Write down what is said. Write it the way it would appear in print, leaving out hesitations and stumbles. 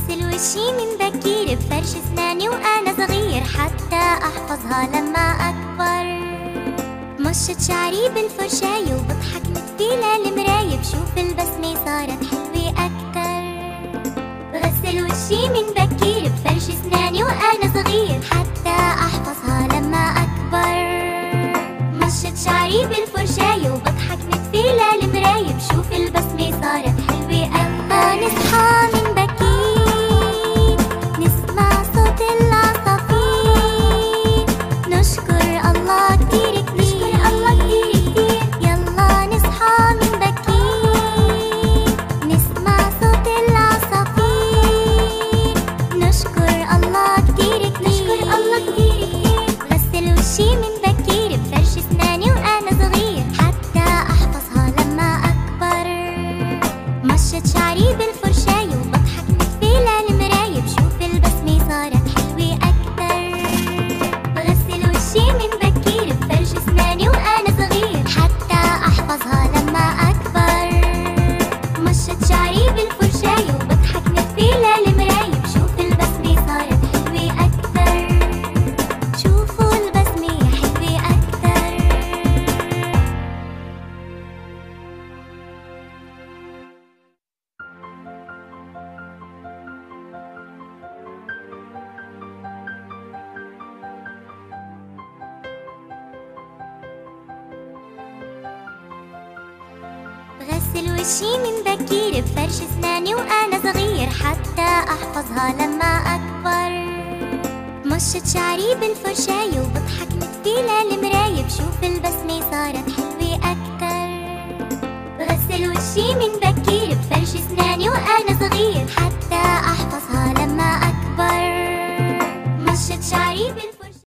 بغسل وشي من بكير بفرش اسناني وانا صغير حتى احفظها لما اكبر. مشط شعري بالفرشاية وبضحك مثيلة المراية بشوف البسمة صارت حلوة اكتر. بغسل وشي من بكير بفرش اسناني وانا صغير حتى احفظها لما اكبر. مشط شعري بالفرشاية وبضحك مثيلة المراية بشوف البسمة صارت حلوة اكتر. نصحى من بكير نسمع صوت العصافير نشكر الله كتير كتير الله كتير كتير. يلا نصحى من بكير نسمع صوت العصافير نشكر الله كتير كتير نشكر الله كتير كتير. بغسل وشي من بكير بفرش اسناني وانا صغير حتى احفظها لما اكبر. مشط شعري بالفرشاية وبضحك مثيلة المراية بشوف البسمة صارت حلوة أكتر. بغسل وشي من بكير بفرش اسناني وأنا صغير حتى أحفظها لما أكبر. مشط شعري بالفرشاية وبضحك مثيلة المراية بشوف البسمة صارت حلوة أكتر. شوفوا البسمة حلوة أكتر. بغسل وشي من بكير بفرش اسناني وانا صغير حتى احفظها لما اكبر. مشط شعري بالفرشاية وبضحك مثيلة المراية بشوف البسمة صارت حلوة اكتر. بغسل وشي من بكير بفرش اسناني وانا صغير